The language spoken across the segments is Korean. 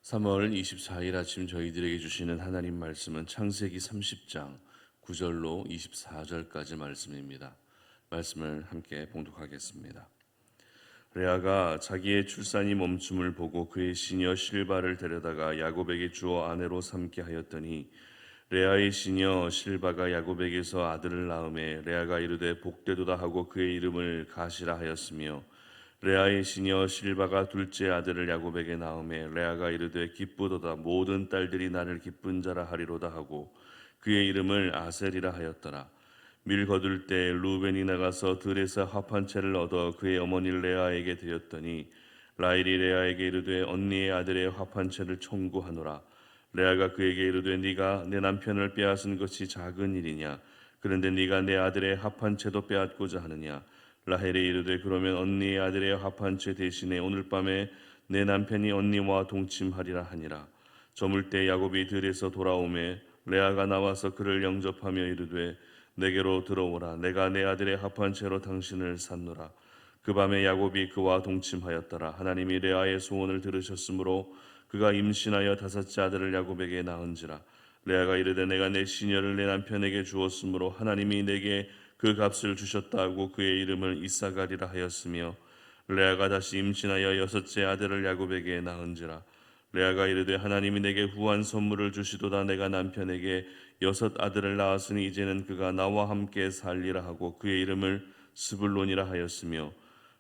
3월 24일 아침 저희들에게 주시는 하나님 말씀은 창세기 30장 9절로 24절까지 말씀입니다. 말씀을 함께 봉독하겠습니다. 레아가 자기의 출산이 멈춤을 보고 그의 시녀 실바를 데려다가 야곱에게 주어 아내로 삼게 하였더니 레아의 시녀 실바가 야곱에게서 아들을 낳음에 레아가 이르되 복되도다 하고 그의 이름을 가시라 하였으며 레아의 시녀 실바가 둘째 아들을 야곱에게 낳음에 레아가 이르되 기쁘도다 모든 딸들이 나를 기쁜 자라 하리로다 하고 그의 이름을 아셀이라 하였더라. 밀 거둘 때 루벤이 나가서 들에서 합 한 채를 얻어 그의 어머니 레아에게 드렸더니 라헬이 레아에게 이르되 언니의 아들의 합 한 채를 청구하노라. 레아가 그에게 이르되 네가 내 남편을 빼앗은 것이 작은 일이냐? 그런데 네가 내 아들의 합 한 채도 빼앗고자 하느냐? 라헬이 이르되 그러면 언니의 아들의 합 한 채 대신에 오늘 밤에 내 남편이 언니와 동침하리라 하니라. 저물 때 야곱이 들에서 돌아오매 레아가 나와서 그를 영접하며 이르되 내게로 들어오라. 내가 내 아들의 합 한 채로 당신을 샀노라. 그 밤에 야곱이 그와 동침하였더라. 하나님이 레아의 소원을 들으셨으므로 그가 임신하여 다섯째 아들을 야곱에게 낳은지라. 레아가 이르되 내가 내 시녀를 내 남편에게 주었으므로 하나님이 내게 그 값을 주셨다고 그의 이름을 이사가리라 하였으며 레아가 다시 임신하여 여섯째 아들을 야곱에게 낳은지라. 레아가 이르되 하나님이 내게 후한 선물을 주시도다. 내가 남편에게 여섯 아들을 낳았으니 이제는 그가 나와 함께 살리라 하고 그의 이름을 스불론이라 하였으며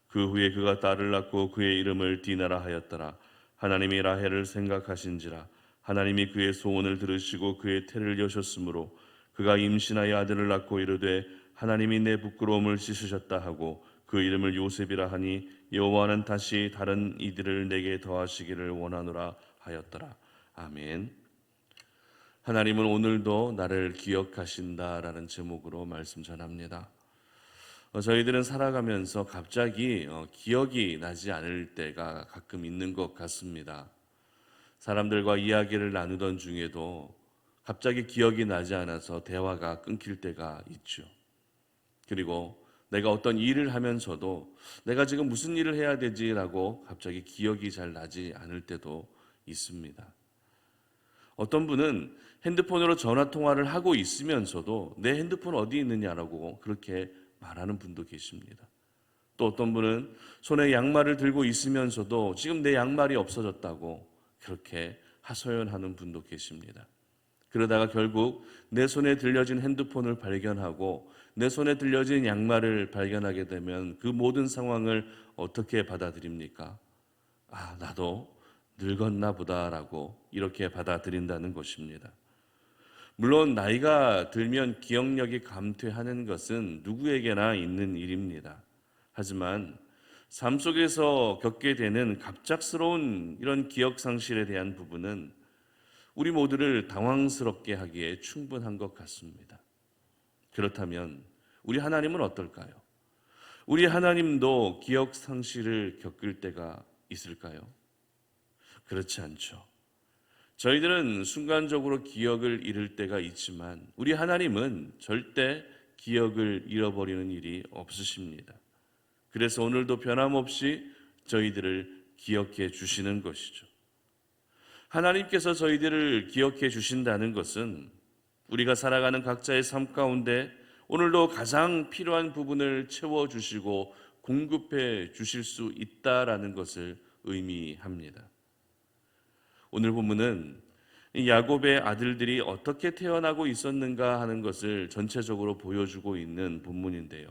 그 후에 그가 딸을 낳고 그의 이름을 디나라 하였더라. 하나님이 라헬을 생각하신지라. 하나님이 그의 소원을 들으시고 그의 태를 여셨으므로 그가 임신하여 아들을 낳고 이르되 하나님이 내 부끄러움을 씻으셨다 하고 그 이름을 요셉이라 하니 여호와는 다시 다른 이들을 내게 더하시기를 원하노라 하였더라. 아멘. 하나님은 오늘도 나를 기억하신다라는 제목으로 말씀 전합니다. 저희들은 살아가면서 갑자기 기억이 나지 않을 때가 가끔 있는 것 같습니다. 사람들과 이야기를 나누던 중에도 갑자기 기억이 나지 않아서 대화가 끊길 때가 있죠. 그리고 내가 어떤 일을 하면서도 내가 지금 무슨 일을 해야 되지라고 갑자기 기억이 잘 나지 않을 때도 있습니다. 어떤 분은 핸드폰으로 전화 통화를 하고 있으면서도 내 핸드폰 어디 있느냐라고 그렇게 말하는 분도 계십니다. 또 어떤 분은 손에 양말을 들고 있으면서도 지금 내 양말이 없어졌다고 그렇게 하소연하는 분도 계십니다. 그러다가 결국 내 손에 들려진 핸드폰을 발견하고 내 손에 들려진 양말을 발견하게 되면 그 모든 상황을 어떻게 받아들입니까? 아, 나도 늙었나 보다라고 이렇게 받아들인다는 것입니다. 물론 나이가 들면 기억력이 감퇴하는 것은 누구에게나 있는 일입니다. 하지만 삶 속에서 겪게 되는 갑작스러운 이런 기억 상실에 대한 부분은 우리 모두를 당황스럽게 하기에 충분한 것 같습니다. 그렇다면 우리 하나님은 어떨까요? 우리 하나님도 기억 상실을 겪을 때가 있을까요? 그렇지 않죠. 저희들은 순간적으로 기억을 잃을 때가 있지만 우리 하나님은 절대 기억을 잃어버리는 일이 없으십니다. 그래서 오늘도 변함없이 저희들을 기억해 주시는 것이죠. 하나님께서 저희들을 기억해 주신다는 것은 우리가 살아가는 각자의 삶 가운데 오늘도 가장 필요한 부분을 채워주시고 공급해 주실 수 있다라는 것을 의미합니다. 오늘 본문은 야곱의 아들들이 어떻게 태어나고 있었는가 하는 것을 전체적으로 보여주고 있는 본문인데요.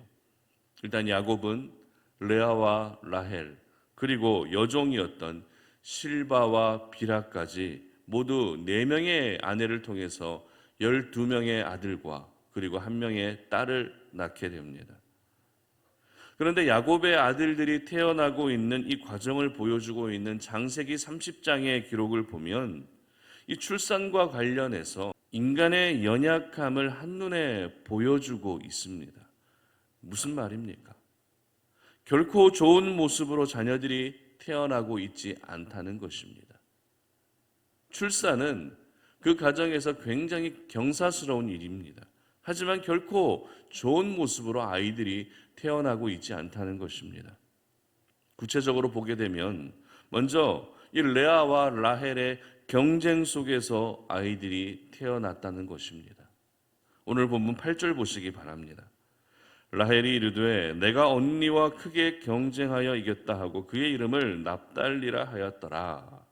일단 야곱은 레아와 라헬 그리고 여종이었던 실바와 비라까지 모두 4명의 아내를 통해서 12명의 아들과 그리고 1명의 딸을 낳게 됩니다. 그런데 야곱의 아들들이 태어나고 있는 이 과정을 보여주고 있는 창세기 30장의 기록을 보면 이 출산과 관련해서 인간의 연약함을 한눈에 보여주고 있습니다. 무슨 말입니까? 결코 좋은 모습으로 자녀들이 태어나고 있지 않다는 것입니다. 출산은 그 가정에서 굉장히 경사스러운 일입니다. 하지만 결코 좋은 모습으로 아이들이 태어나고 있지 않다는 것입니다. 구체적으로 보게 되면 먼저 이 레아와 라헬의 경쟁 속에서 아이들이 태어났다는 것입니다. 오늘 본문 8절 보시기 바랍니다. 라헬이 이르되 내가 언니와 크게 경쟁하여 이겼다 하고 그의 이름을 납달리라 하였더라.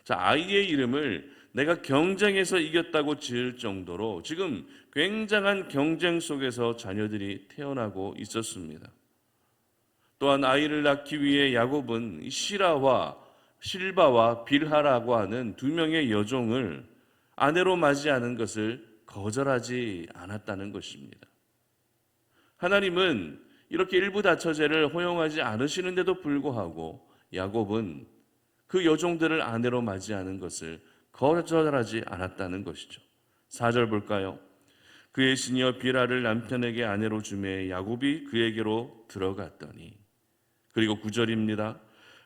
자, 아이의 이름을 내가 경쟁에서 이겼다고 지을 정도로 지금 굉장한 경쟁 속에서 자녀들이 태어나고 있었습니다. 또한 아이를 낳기 위해 야곱은 시라와 실바와 빌하라고 하는 두 명의 여종을 아내로 맞이하는 것을 거절하지 않았다는 것입니다. 하나님은 이렇게 일부 다처제를 허용하지 않으시는데도 불구하고 야곱은 그 여종들을 아내로 맞이하는 것을 거절하지 않았다는 것이죠. 4절 볼까요? 그의 시녀 빌하를 남편에게 아내로 주매 야곱이 그에게로 들어갔더니, 그리고 9절입니다.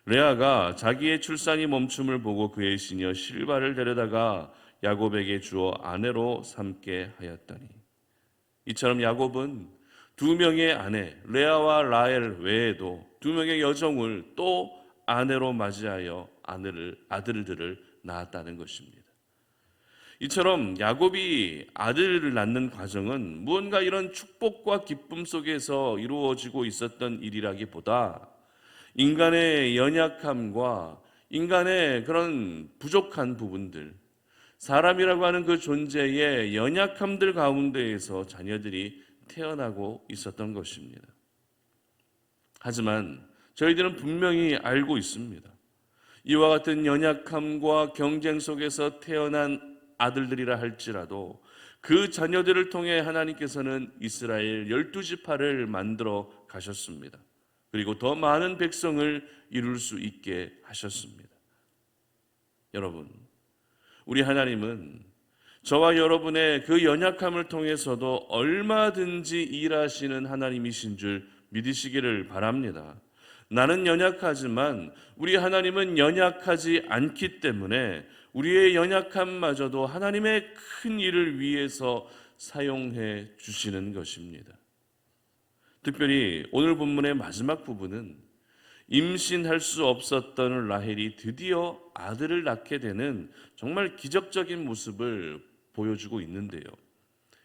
레아가 자기의 출산이 멈춤을 보고 그의 시녀 실바를 데려다가 야곱에게 주어 아내로 삼게 하였더니, 이처럼 야곱은 두 명의 아내 레아와 라헬 외에도 두 명의 여종을 또 아내로 맞이하여 아들들을 낳았다는 것입니다. 이처럼 야곱이 아들을 낳는 과정은 무언가 이런 축복과 기쁨 속에서 이루어지고 있었던 일이라기보다 인간의 연약함과 인간의 그런 부족한 부분들, 사람이라고 하는 그 존재의 연약함들 가운데에서 자녀들이 태어나고 있었던 것입니다. 하지만 저희들은 분명히 알고 있습니다. 이와 같은 연약함과 경쟁 속에서 태어난 아들들이라 할지라도 그 자녀들을 통해 하나님께서는 이스라엘 12지파를 만들어 가셨습니다. 그리고 더 많은 백성을 이룰 수 있게 하셨습니다. 여러분, 우리 하나님은 저와 여러분의 그 연약함을 통해서도 얼마든지 일하시는 하나님이신 줄 믿으시기를 바랍니다. 나는 연약하지만 우리 하나님은 연약하지 않기 때문에 우리의 연약함마저도 하나님의 큰 일을 위해서 사용해 주시는 것입니다. 특별히 오늘 본문의 마지막 부분은 임신할 수 없었던 라헬이 드디어 아들을 낳게 되는 정말 기적적인 모습을 보여주고 있는데요.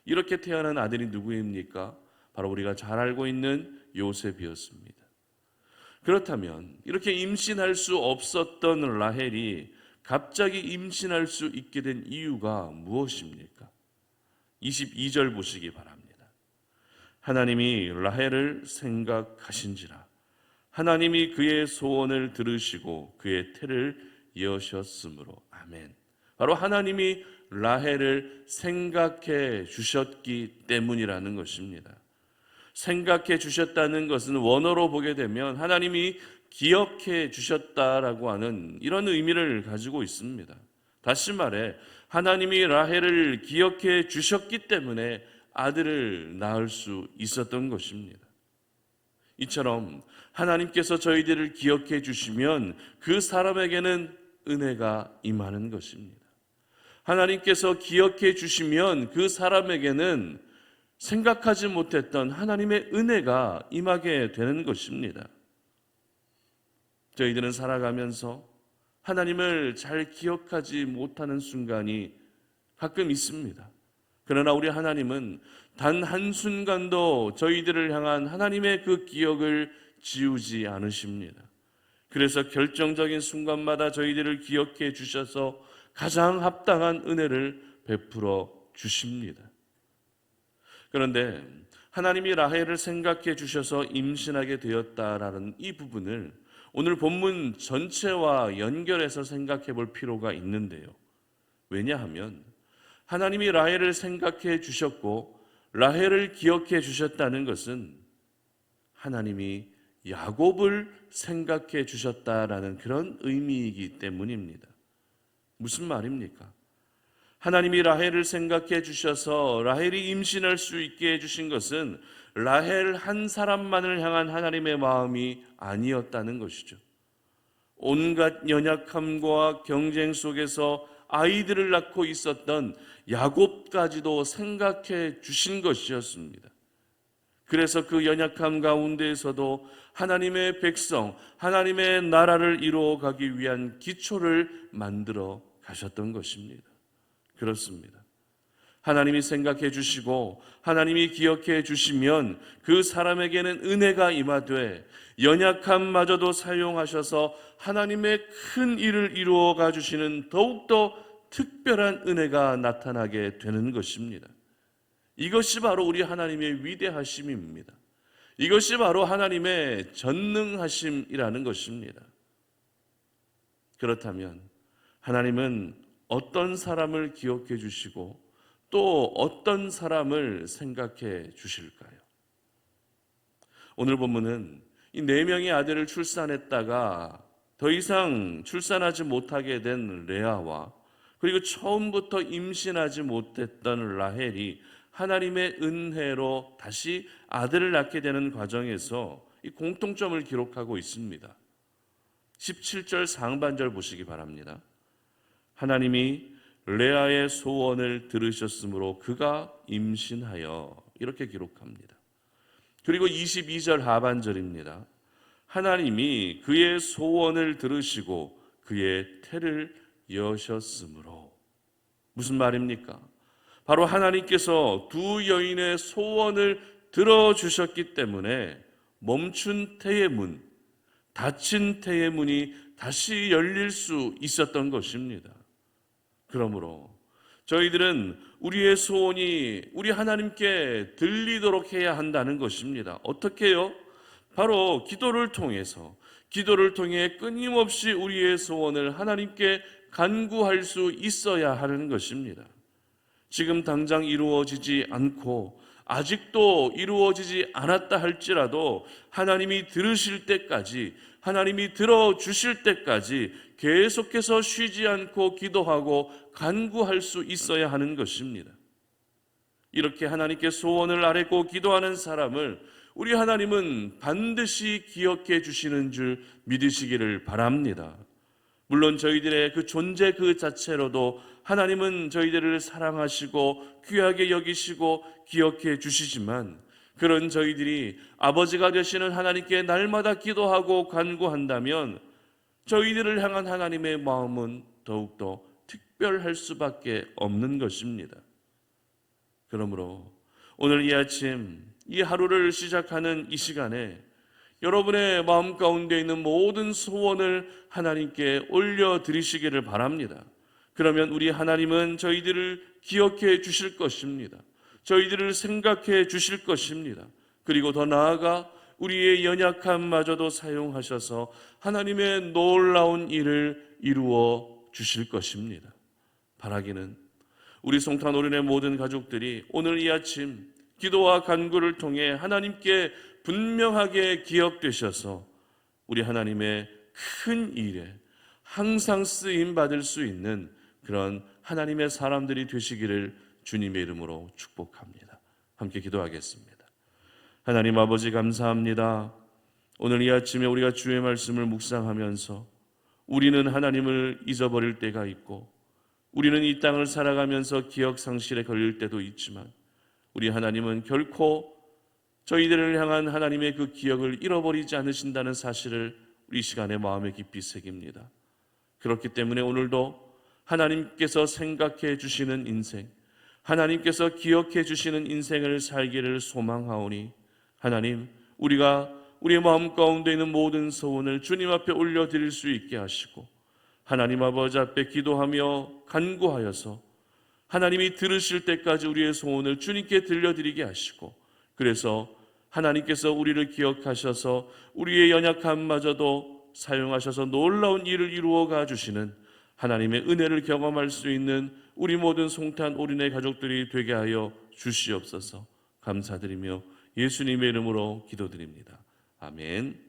이렇게 태어난 아들이 누구입니까? 바로 우리가 잘 알고 있는 요셉이었습니다. 그렇다면 이렇게 임신할 수 없었던 라헬이 갑자기 임신할 수 있게 된 이유가 무엇입니까? 22절 보시기 바랍니다. 하나님이 라헬을 생각하신지라 하나님이 그의 소원을 들으시고 그의 태를 여셨으므로. 아멘. 바로 하나님이 라헬을 생각해 주셨기 때문이라는 것입니다. 생각해 주셨다는 것은 원어로 보게 되면 하나님이 기억해 주셨다라고 하는 이런 의미를 가지고 있습니다. 다시 말해 하나님이 라헬을 기억해 주셨기 때문에 아들을 낳을 수 있었던 것입니다. 이처럼 하나님께서 저희들을 기억해 주시면 그 사람에게는 은혜가 임하는 것입니다. 하나님께서 기억해 주시면 그 사람에게는 생각하지 못했던 하나님의 은혜가 임하게 되는 것입니다. 저희들은 살아가면서 하나님을 잘 기억하지 못하는 순간이 가끔 있습니다. 그러나 우리 하나님은 단 한순간도 저희들을 향한 하나님의 그 기억을 지우지 않으십니다. 그래서 결정적인 순간마다 저희들을 기억해 주셔서 가장 합당한 은혜를 베풀어 주십니다. 그런데 하나님이 라헬을 생각해 주셔서 임신하게 되었다라는 이 부분을 오늘 본문 전체와 연결해서 생각해 볼 필요가 있는데요. 왜냐하면 하나님이 라헬을 생각해 주셨고 라헬을 기억해 주셨다는 것은 하나님이 야곱을 생각해 주셨다라는 그런 의미이기 때문입니다. 무슨 말입니까? 하나님이 라헬을 생각해 주셔서 라헬이 임신할 수 있게 해주신 것은 라헬 한 사람만을 향한 하나님의 마음이 아니었다는 것이죠. 온갖 연약함과 경쟁 속에서 아이들을 낳고 있었던 야곱까지도 생각해 주신 것이었습니다. 그래서 그 연약함 가운데에서도 하나님의 백성, 하나님의 나라를 이루어가기 위한 기초를 만들어 가셨던 것입니다. 그렇습니다. 하나님이 생각해 주시고 하나님이 기억해 주시면 그 사람에게는 은혜가 임하되 연약함마저도 사용하셔서 하나님의 큰 일을 이루어가 주시는 더욱더 특별한 은혜가 나타나게 되는 것입니다. 이것이 바로 우리 하나님의 위대하심입니다. 이것이 바로 하나님의 전능하심이라는 것입니다. 그렇다면 하나님은 어떤 사람을 기억해 주시고 또 어떤 사람을 생각해 주실까요? 오늘 본문은 이 4명의 아들을 출산했다가 더 이상 출산하지 못하게 된 레아와 그리고 처음부터 임신하지 못했던 라헬이 하나님의 은혜로 다시 아들을 낳게 되는 과정에서 이 공통점을 기록하고 있습니다. 17절 상반절 보시기 바랍니다. 하나님이 레아의 소원을 들으셨으므로 그가 임신하여, 이렇게 기록합니다. 그리고 22절 하반절입니다. 하나님이 그의 소원을 들으시고 그의 태를 여셨으므로. 무슨 말입니까? 바로 하나님께서 두 여인의 소원을 들어주셨기 때문에 멈춘 태의 문, 닫힌 태의 문이 다시 열릴 수 있었던 것입니다. 그러므로 저희들은 우리의 소원이 우리 하나님께 들리도록 해야 한다는 것입니다. 어떻게요? 바로 기도를 통해 끊임없이 우리의 소원을 하나님께 간구할 수 있어야 하는 것입니다. 지금 당장 이루어지지 않고 아직도 이루어지지 않았다 할지라도 하나님이 들으실 때까지, 하나님이 들어주실 때까지 계속해서 쉬지 않고 기도하고 간구할 수 있어야 하는 것입니다. 이렇게 하나님께 소원을 아뢰고 기도하는 사람을 우리 하나님은 반드시 기억해 주시는 줄 믿으시기를 바랍니다. 물론 저희들의 그 존재 그 자체로도 하나님은 저희들을 사랑하시고 귀하게 여기시고 기억해 주시지만, 그런 저희들이 아버지가 되시는 하나님께 날마다 기도하고 간구한다면 저희들을 향한 하나님의 마음은 더욱더 특별할 수밖에 없는 것입니다. 그러므로 오늘 이 아침 이 하루를 시작하는 이 시간에 여러분의 마음 가운데 있는 모든 소원을 하나님께 올려드리시기를 바랍니다. 그러면 우리 하나님은 저희들을 기억해 주실 것입니다. 저희들을 생각해 주실 것입니다. 그리고 더 나아가 우리의 연약함마저도 사용하셔서 하나님의 놀라운 일을 이루어 주실 것입니다. 바라기는 우리 송탄 오륜의 모든 가족들이 오늘 이 아침 기도와 간구를 통해 하나님께 분명하게 기억되셔서 우리 하나님의 큰 일에 항상 쓰임 받을 수 있는 그런 하나님의 사람들이 되시기를 주님의 이름으로 축복합니다. 함께 기도하겠습니다. 하나님 아버지 감사합니다. 오늘 이 아침에 우리가 주의 말씀을 묵상하면서 우리는 하나님을 잊어버릴 때가 있고 우리는 이 땅을 살아가면서 기억 상실에 걸릴 때도 있지만 우리 하나님은 결코 저희들을 향한 하나님의 그 기억을 잃어버리지 않으신다는 사실을 우리 시간에 마음에 깊이 새깁니다. 그렇기 때문에 오늘도 하나님께서 생각해 주시는 인생, 하나님께서 기억해 주시는 인생을 살기를 소망하오니 하나님, 우리가 우리의 마음 가운데 있는 모든 소원을 주님 앞에 올려드릴 수 있게 하시고 하나님 아버지 앞에 기도하며 간구하여서 하나님이 들으실 때까지 우리의 소원을 주님께 들려드리게 하시고, 그래서 하나님께서 우리를 기억하셔서 우리의 연약함마저도 사용하셔서 놀라운 일을 이루어가 주시는 하나님의 은혜를 경험할 수 있는 우리 모든 송탄 오륜의 가족들이 되게 하여 주시옵소서. 감사드리며 예수님의 이름으로 기도드립니다. 아멘.